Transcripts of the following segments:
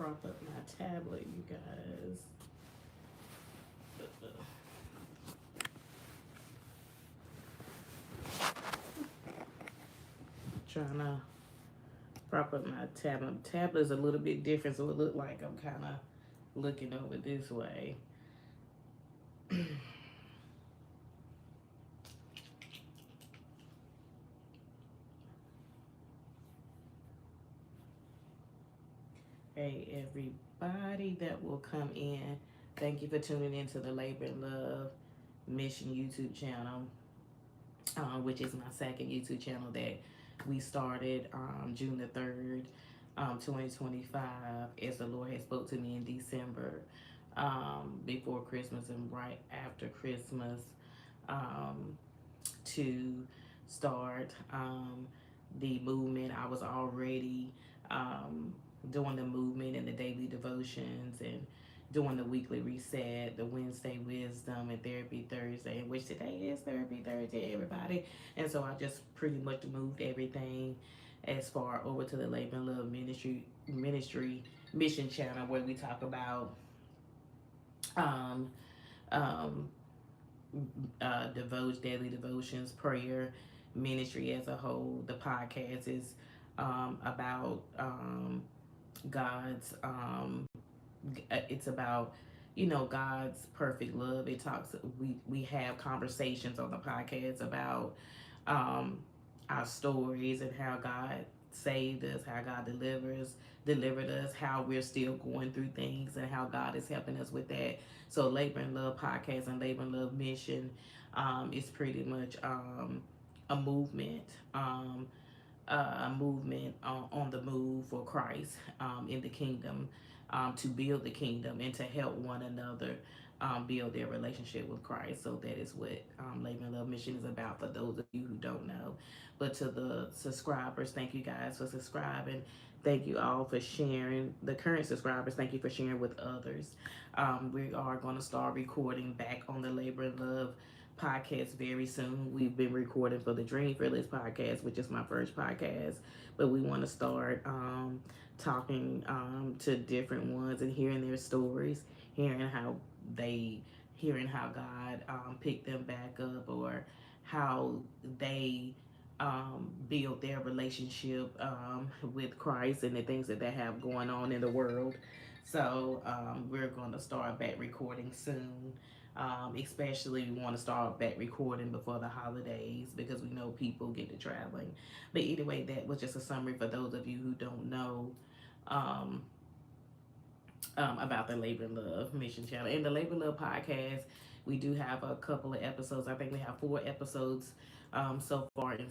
prop up my tablet, you guys. Trying to prop up my tablet. Tablet is a little bit different, so it look like I'm kind of looking over this way. Hey, everybody that will come in. Thank you for tuning into the Labor and Love Mission YouTube channel, which is my second YouTube channel that we started June the 3rd, 2025, as the Lord has spoke to me in December, before Christmas and right after Christmas, um, to start the movement. I was already um, doing the movement and the daily devotions and doing the weekly reset, the Wednesday wisdom and therapy Thursday, which today is therapy Thursday, everybody. And so I just pretty much moved everything as far over to the Labor and Love Ministry mission channel, where we talk about um, um, daily devotions, prayer, ministry as a whole. The podcast is about God's. It's about, God's perfect love. It talks. We have conversations on the podcast about um, our stories and how God saved us, how God delivered us, how we're still going through things, and how God is helping us with that. So Labor and Love podcast and Labor and Love mission is pretty much a movement. A movement on the move for Christ in the kingdom, to build the kingdom and to help one another build their relationship with Christ. So that is what Labor and Love Mission is about, for those of you who don't know. But to the subscribers, thank you guys for subscribing. Thank you all for sharing. The current subscribers, thank you for sharing with others. We are going to start recording back on the Labor and Love podcast very soon. We've been recording for the Dream Fearless podcast, which is my first podcast, but we want to start talking to different ones and hearing their stories, hearing how they, hearing how God picked them back up, or how they build their relationship with Christ and the things that they have going on in the world. So we're going to start back recording soon. Especially we want to start back recording before the holidays, because we know people get to traveling. But anyway, that was just a summary for those of you who don't know um, about the Labor and Love Mission Channel. In the Labor and Love podcast, we do have a couple of episodes. I think we have 4 episodes so far. And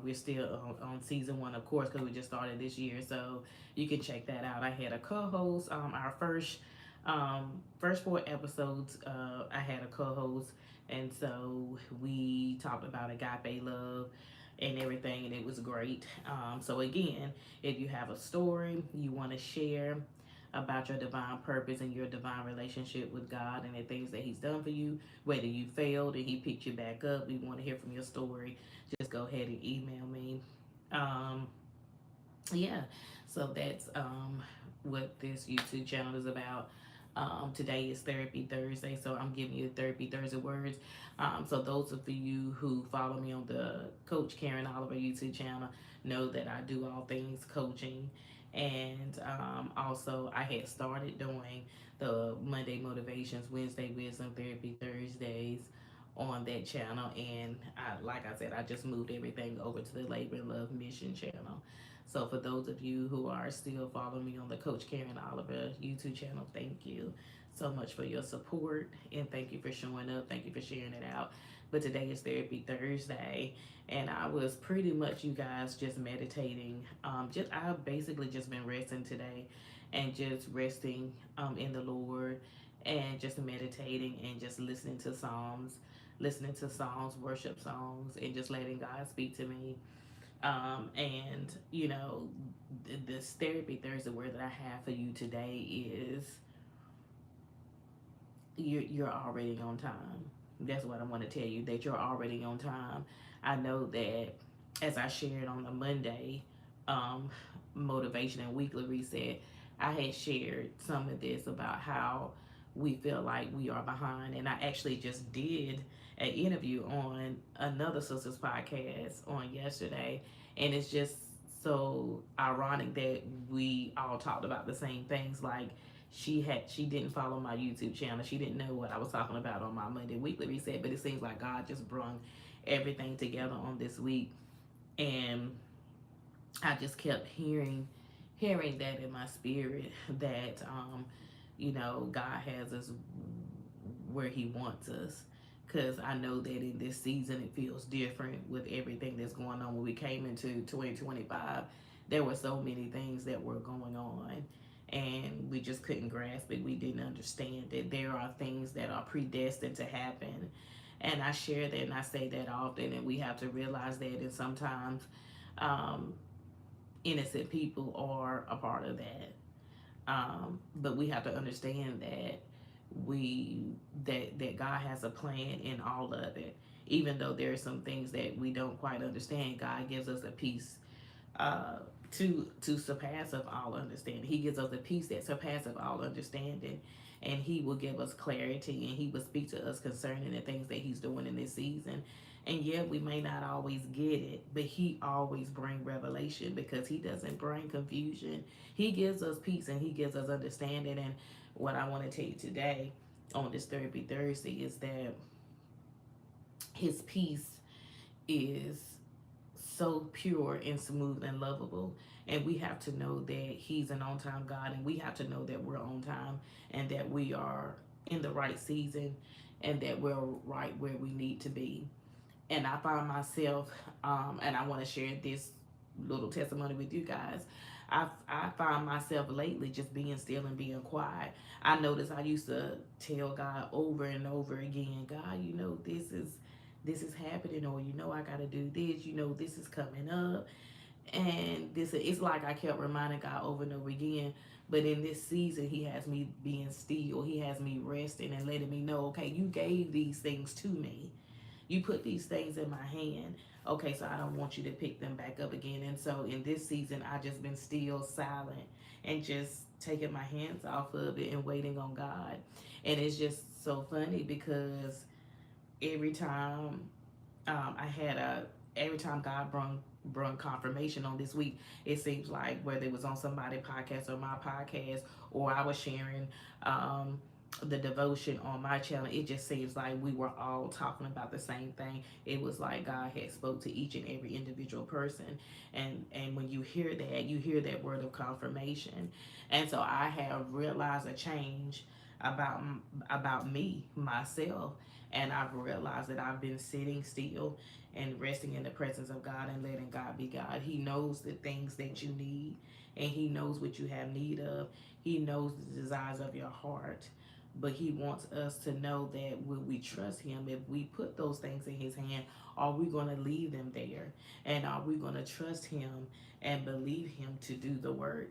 we're still on season 1, of course, because we just started this year. So you can check that out. I had a co-host. Our first 4 episodes, I had a co-host, and so we talked about agape love and everything, and it was great. So again, if you have a story you want to share about your divine purpose and your divine relationship with God and the things that He's done for you, whether you failed and He picked you back up, we want to hear from your story. Just go ahead and email me. Um, yeah, so that's what this YouTube channel is about. Today is Therapy Thursday, so I'm giving you Therapy Thursday words. So those of you who follow me on the Coach Karen Oliver YouTube channel know that I do all things coaching. And also, I had started doing the Monday Motivations, Wednesday Wisdom, Therapy Thursdays on that channel. And like I said, I just moved everything over to the Labor and Love Mission channel. So for those of you who are still following me on the Coach Karen Oliver YouTube channel, thank you so much for your support, and thank you for showing up. Thank you for sharing it out. But today is Therapy Thursday, and I was pretty much, you guys, just meditating. I've basically just been resting today, and just resting in the Lord, and just meditating and just listening to songs, worship songs, and just letting God speak to me. And this Therapy Thursday word that I have for you today is you're already on time. That's what I want to tell you, that you're already on time. I know that, as I shared on the Monday motivation and weekly reset, I had shared some of this about how we feel like we are behind, and I actually just did an interview on another sister's podcast on yesterday, and it's just so ironic that we all talked about the same things. Like she didn't follow my YouTube channel, she didn't know what I was talking about on my Monday weekly reset, but it seems like God just brung everything together on this week, and I just kept hearing that in my spirit that God has us where he wants us, because I know that in this season it feels different with everything that's going on. When we came into 2025, there were so many things that were going on, and we just couldn't grasp it. We didn't understand that there are things that are predestined to happen, and I share that and I say that often, and we have to realize that. And sometimes um, innocent people are a part of that. But we have to understand that that God has a plan in all of it. Even though there are some things that we don't quite understand, God gives us a peace uh, to surpass of all understanding. He gives us a peace that surpasses all understanding, and He will give us clarity, and He will speak to us concerning the things that He's doing in this season. And yet we may not always get it, but He always brings revelation because He doesn't bring confusion. He gives us peace and He gives us understanding. And what I want to tell you today on this Therapy Thursday is that His peace is so pure and smooth and lovable. And we have to know that He's an on time God, and we have to know that we're on time and that we are in the right season and that we're right where we need to be. And I find myself, and I want to share this little testimony with you guys. I find myself lately just being still and being quiet. I noticed I used to tell God over and over again, God, this is happening, or I got to do this, this is coming up, and this it's like I kept reminding God over and over again. But in this season, He has me being still. He has me resting and letting me know, okay, you gave these things to me. You put these things in my hand. Okay, so I don't want you to pick them back up again. And so in this season, I just been still silent and just taking my hands off of it and waiting on God. And it's just so funny because every time I had a every time God brung confirmation on this week, it seems like whether it was on somebody's podcast or my podcast, or I was sharing the devotion on my channel, it just seems like we were all talking about the same thing. It was like God had spoke to each and every individual person, and when you hear that word of confirmation. And so I have realized a change about about me myself, and I've realized that I've been sitting still and resting in the presence of God and letting God be God. He knows the things that you need, and He knows what you have need of. He knows the desires of your heart. But He wants us to know that when we trust Him, if we put those things in His hand, are we going to leave them there? And are we going to trust Him and believe Him to do the work?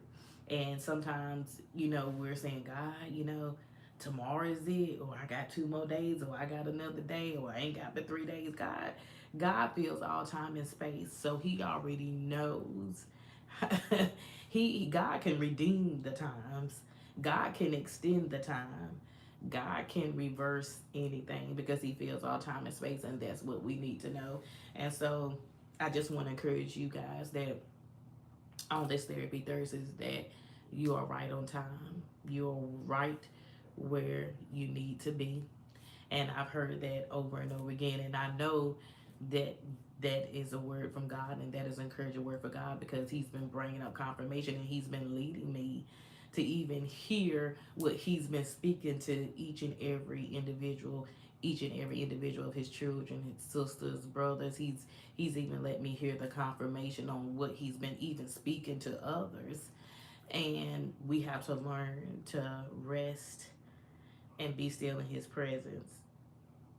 And sometimes, we're saying, God, tomorrow is it, or I got 2 more days, or I got another day, or I ain't got but 3 days. God feels all time and space, so He already knows. God can redeem the times. God can extend the time. God can reverse anything because He feels all time and space, and that's what we need to know. And so I just want to encourage you guys that on this Therapy Thursdays that you are right on time. You're right where you need to be. And I've heard that over and over again. And I know that that is a word from God, and that is an encouraging word for God, because He's been bringing up confirmation, and He's been leading me to even hear what He's been speaking to each and every individual of His children, His sisters, brothers. He's even let me hear the confirmation on what He's been even speaking to others. And we have to learn to rest and be still in His presence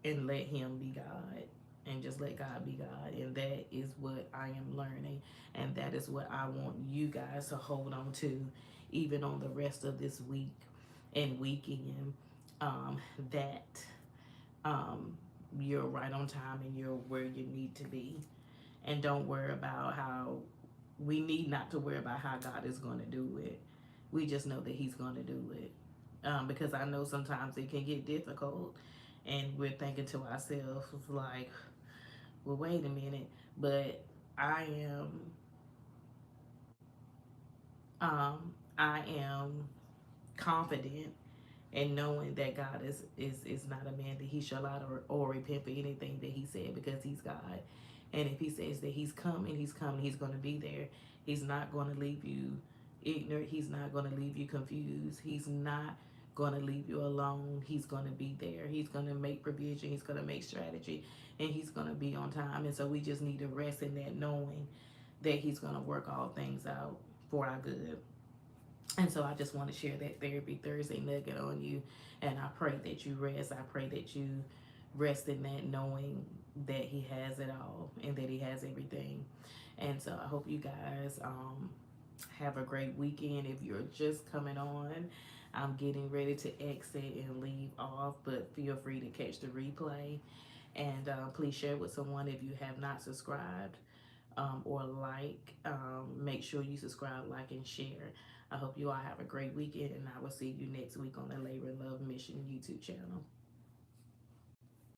and let Him be God, and just let God be God. And that is what I am learning, and that is what I want you guys to hold on to even on the rest of this week and weekend. That um, you're right on time and you're where you need to be. And don't worry about how we need not to worry about how God is going to do it. We just know that He's going to do it. Because I know sometimes it can get difficult, and we're thinking to ourselves, like, well, wait a minute. But I am, I am confident and knowing that God is not a man that He shall lie or repent for anything that He said, because He's God. And if He says that He's coming, He's going to be there. He's not going to leave you ignorant. He's not going to leave you confused. He's not going to leave you alone. He's going to be there. He's going to make provision. He's going to make strategy, and He's going to be on time. And so we just need to rest in that, knowing that He's going to work all things out for our good. And so I just want to share that Therapy Thursday nugget on you. And I pray that you rest. I pray that you rest in that, knowing that He has it all and that He has everything. And so I hope you guys have a great weekend. If you're just coming on, I'm getting ready to exit and leave off, but feel free to catch the replay. And please share with someone if you have not subscribed, or like. Make sure you subscribe, like, and share. I hope you all have a great weekend, and I will see you next week on the Labor and Love Mission YouTube channel.